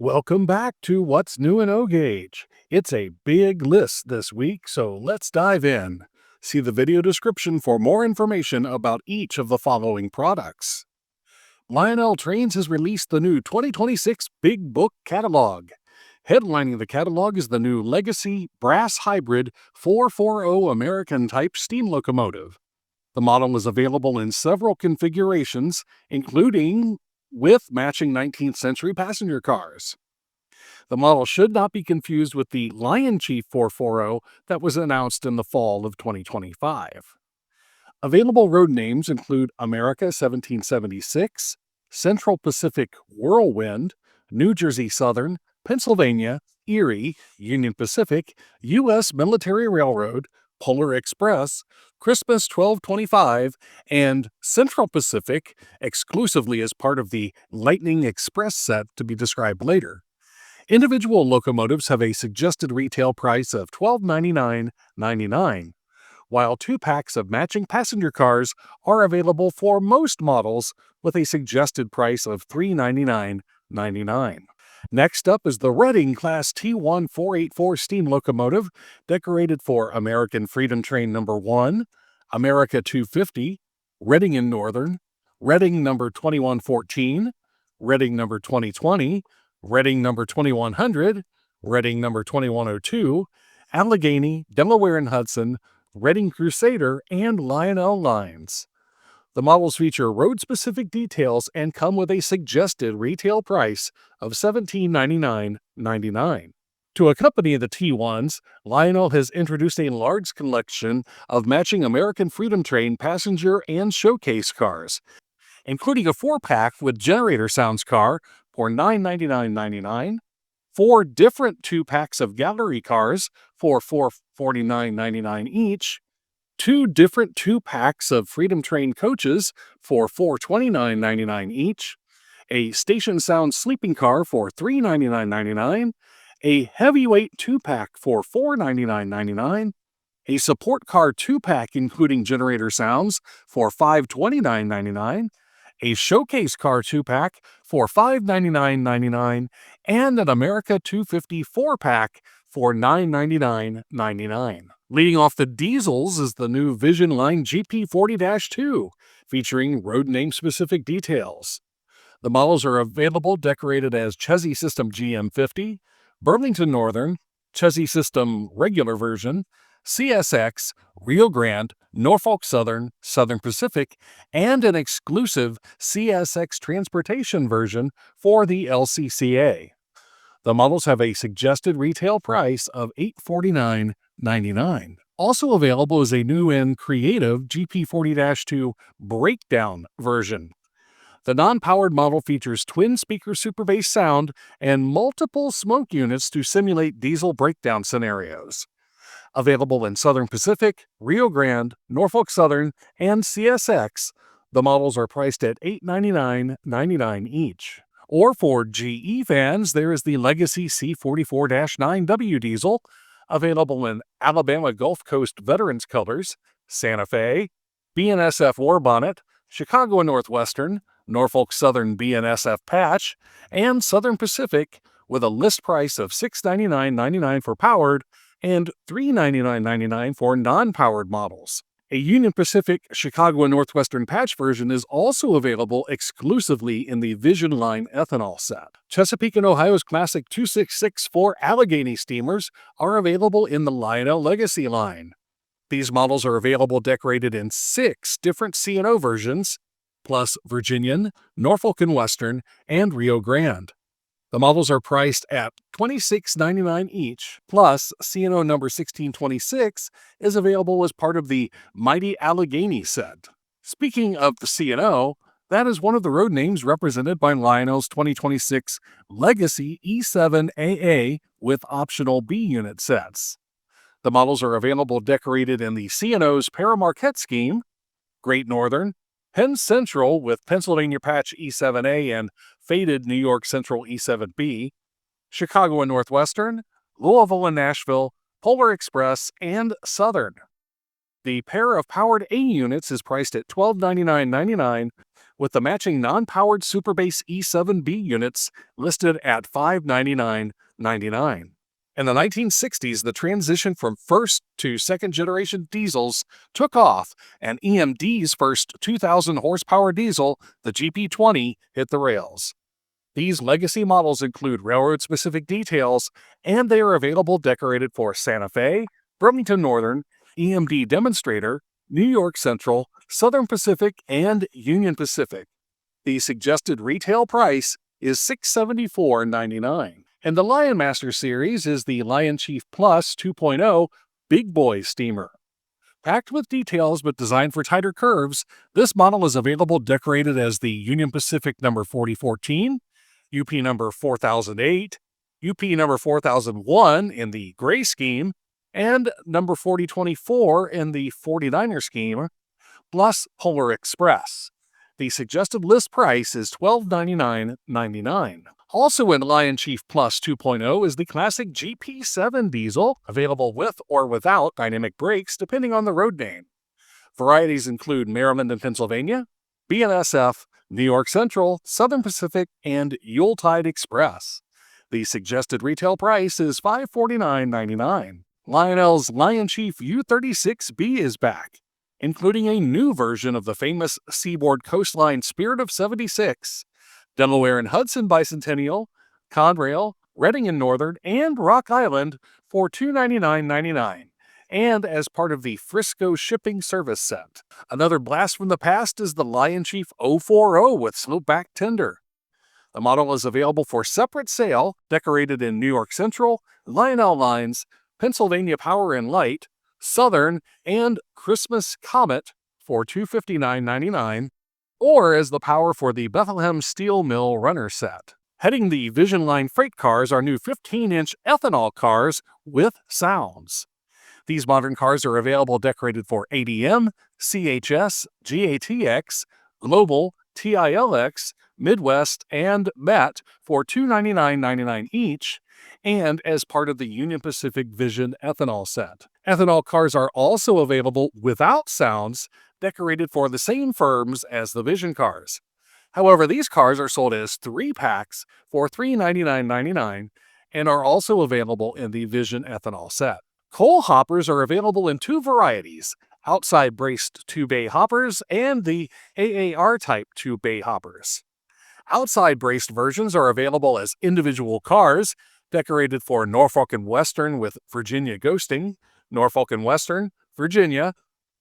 Welcome back to What's New in O-Gauge. It's a big list this week, so let's dive in. See the video description for more information about each of the following products. Lionel Trains has released the new 2026 Big Book Catalog. Headlining the catalog is the new Legacy Brass Hybrid 440 American Type steam locomotive. The model is available in several configurations, including with matching 19th century passenger cars. The model should not be confused with the LionChief 440 that was announced in the fall of 2025. Available road names include America 1776, Central Pacific Whirlwind, New Jersey Southern, Pennsylvania, Erie, Union Pacific, U.S. Military Railroad, Polar Express, Christmas 1225, and Central Pacific, exclusively as part of the Lightning Express set to be described later. Individual locomotives have a suggested retail price of $1299.99, while 2 packs of matching passenger cars are available for most models with a suggested price of $399.99. Next up is the Reading Class T1 484 steam locomotive, decorated for American Freedom Train No. 1, America 250, Reading and Northern, Reading No. 2114, Reading No. 2020, Reading No. 2100, Reading No. 2102, Allegheny, Delaware and Hudson, Reading Crusader, and Lionel lines. The models feature road-specific details and come with a suggested retail price of $1799.99. To accompany the T1s, Lionel has introduced a large collection of matching American Freedom Train passenger and showcase cars, including a 4-pack with generator sounds car for $999.99, 4 different 2-packs of gallery cars for $449.99 each, 2 different 2-packs of Freedom Train coaches for $429.99 each, a Station Sound sleeping car for $399.99, a heavyweight 2-pack for $499.99, a support car 2-pack including generator sounds for $529.99, a showcase car 2-pack for $599.99, and an America 250 4-pack for $999.99. Leading off the diesels is the new Vision Line GP40-2, featuring road name-specific details. The models are available decorated as Chessie System GM50, Burlington Northern, Chessie System Regular Version, CSX, Rio Grande, Norfolk Southern, Southern Pacific, and an exclusive CSX Transportation version for the LCCA. The models have a suggested retail price of $849.99. Also available is a new and creative GP40-2 Breakdown version. The non-powered model features twin-speaker super bass sound and multiple smoke units to simulate diesel breakdown scenarios. Available in Southern Pacific, Rio Grande, Norfolk Southern, and CSX, the models are priced at $899.99 each. Or for GE fans, there is the Legacy C44-9W diesel, available in Alabama Gulf Coast Veterans colors, Santa Fe, BNSF War Bonnet, Chicago and Northwestern, Norfolk Southern BNSF patch, and Southern Pacific, with a list price of $699.99 for powered and $399.99 for non-powered models. A Union Pacific Chicago and Northwestern patch version is also available exclusively in the Vision Line ethanol set. Chesapeake and Ohio's classic 2664 Allegheny steamers are available in the Lionel Legacy line. These models are available decorated in 6 different C&O versions, plus Virginian, Norfolk and Western, and Rio Grande. The models are priced at $26.99 each, plus C&O number 1626 is available as part of the Mighty Allegheny set. Speaking of the C&O, that is one of the road names represented by Lionel's 2026 Legacy E7AA with optional B unit sets. The models are available decorated in the C&O's Paramarquette scheme, Great Northern, Penn Central with Pennsylvania Patch E7A and faded New York Central E7B, Chicago and Northwestern, Louisville and Nashville, Polar Express, and Southern. The pair of powered A units is priced at $1299.99, with the matching non-powered Superbase E7B units listed at $599.99. In the 1960s, the transition from first to second generation diesels took off, and EMD's first 2,000 horsepower diesel, the GP20, hit the rails. These legacy models include railroad-specific details, and they are available decorated for Santa Fe, Burlington Northern, EMD Demonstrator, New York Central, Southern Pacific, and Union Pacific. The suggested retail price is $674.99. And the LionMaster series is the LionChief Plus 2.0 Big Boy Steamer. Packed with details but designed for tighter curves, this model is available decorated as the Union Pacific number 4014, UP number 4008, UP number 4001 in the gray scheme, and number 4024 in the 49er scheme, plus Polar Express. The suggested list price is $1299.99. Also in LionChief Plus 2.0 is the classic GP7 diesel, available with or without dynamic brakes depending on the road name. Varieties include Maryland and Pennsylvania, BNSF, New York Central, Southern Pacific, and Yuletide Express. The suggested retail price is $549.99. Lionel's LionChief U36B is back, including a new version of the famous Seaboard Coastline Spirit of 76, Delaware and Hudson Bicentennial, Conrail, Reading and Northern, and Rock Island for $299.99, and as part of the Frisco shipping service set. Another blast from the past is the LionChief 040 with slope-back tender. The model is available for separate sale, decorated in New York Central, Lionel Lines, Pennsylvania Power and Light, Southern, and Christmas Comet for $259.99, or as the power for the Bethlehem Steel Mill Runner set. Heading the Vision Line freight cars are new 15-inch ethanol cars with sounds. These modern cars are available decorated for ADM, CHS, GATX, Global, TILX, Midwest, and MET for $299.99 each, and as part of the Union Pacific Vision ethanol set. Ethanol cars are also available without sounds, decorated for the same firms as the Vision cars. However, these cars are sold as 3 packs for $399.99 and are also available in the Vision ethanol set. Coal hoppers are available in 2 varieties, outside braced 2-bay hoppers and the AAR type 2-bay hoppers. Outside braced versions are available as individual cars, decorated for Norfolk and Western with Virginia ghosting, Norfolk and Western, Virginia,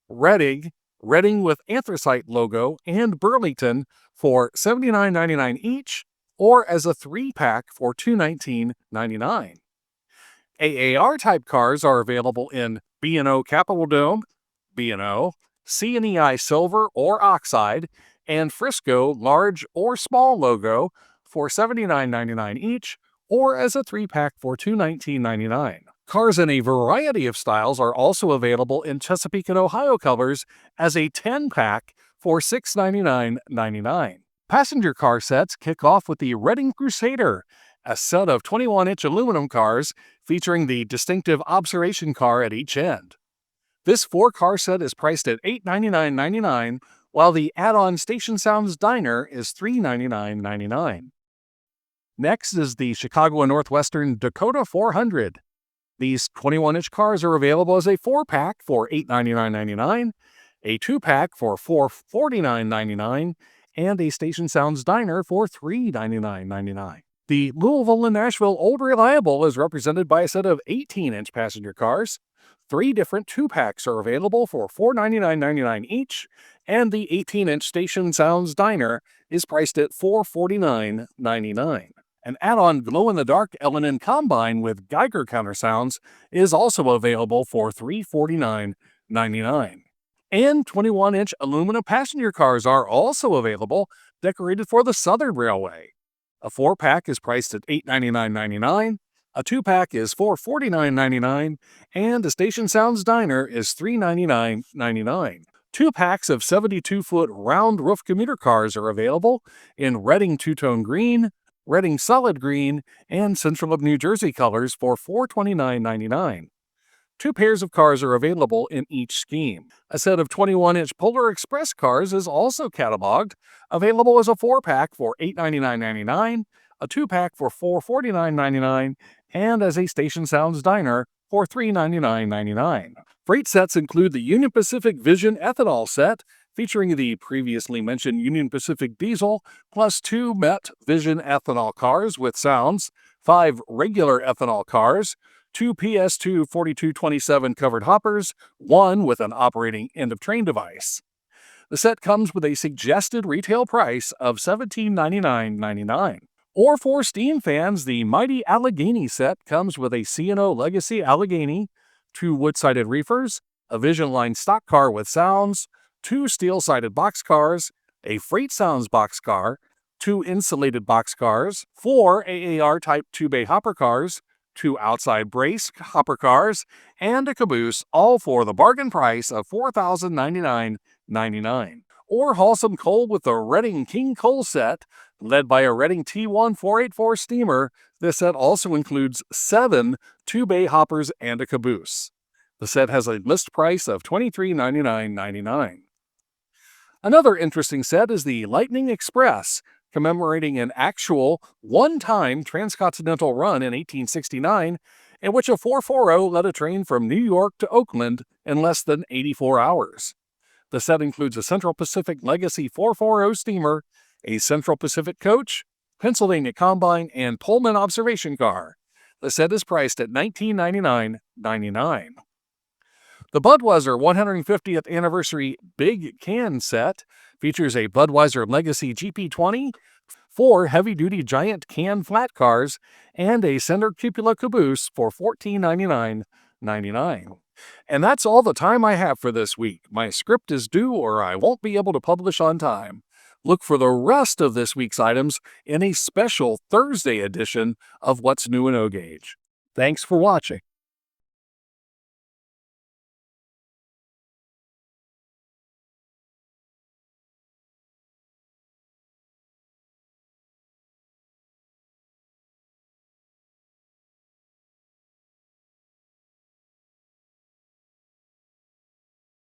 Reading with anthracite logo, and Burlington for $79.99 each, or as a 3-pack for $219.99. AAR-type cars are available in B&O Capitol Dome, B&O, C&EI Silver or Oxide, and Frisco Large or Small logo for $79.99 each, or as a 3-pack for $219.99. Cars in a variety of styles are also available in Chesapeake and Ohio colors as a 10-pack for $699.99. Passenger car sets kick off with the Reading Crusader, a set of 21-inch aluminum cars featuring the distinctive observation car at each end. This 4-car set is priced at $899.99, while the add-on Station Sounds Diner is $399.99. Next is the Chicago and Northwestern Dakota 400. These 21-inch cars are available as a 4-pack for $899.99, a 2-pack for $449.99, and a Station Sounds Diner for $399.99. The Louisville and Nashville Old Reliable is represented by a set of 18-inch passenger cars. 3 different 2-packs are available for $499.99 each, and the 18-inch Station Sounds Diner is priced at $449.99. An add-on glow-in-the-dark L&N Combine with Geiger countersounds is also available for $349.99. And 21-inch aluminum passenger cars are also available, decorated for the Southern Railway. A 4-pack is priced at $899.99, a 2-pack is $449.99, and a Station Sounds Diner is $399.99. 2 packs of 72-foot round roof commuter cars are available in Reading Two-Tone Green, Reading Solid Green, and Central of New Jersey colors for $429.99. 2 pairs of cars are available in each scheme. A set of 21-inch Polar Express cars is also cataloged, available as a 4-pack for $899.99, a 2-pack for $449.99, and as a Station Sounds Diner for $399.99. Freight sets include the Union Pacific Vision Ethanol set, featuring the previously mentioned Union Pacific Diesel, plus 2 Met Vision Ethanol cars with sounds, 5 regular ethanol cars, 2 PS2 4227 covered hoppers, 1 with an operating end-of-train device. The set comes with a suggested retail price of $1799.99. Or for steam fans, the Mighty Allegheny set comes with a C&O Legacy Allegheny, 2 wood-sided reefers, a Vision Line stock car with sounds, 2 steel-sided boxcars, a Freight Sounds boxcar, 2 insulated boxcars, 4 AAR Type 2-bay hopper cars, 2 outside brace hopper cars, and a caboose, all for the bargain price of $4,099.99. Or haul some coal with the Redding King Coal set, led by a Redding T1 484 steamer. This set also includes 7 2-bay hoppers and a caboose. The set has a list price of $2399.99. Another interesting set is the Lightning Express, commemorating an actual one-time transcontinental run in 1869, in which a 440 led a train from New York to Oakland in less than 84 hours. The set includes a Central Pacific Legacy 440 steamer, a Central Pacific coach, Pennsylvania Combine, and Pullman observation car. The set is priced at $1999.99. The Budweiser 150th Anniversary Big Can set features a Budweiser Legacy GP20, 4 heavy-duty giant can flat cars, and a center cupola caboose for $1499.99. And that's all the time I have for this week. My script is due or I won't be able to publish on time. Look for the rest of this week's items in a special Thursday edition of What's New in O-Gauge. Thanks for watching.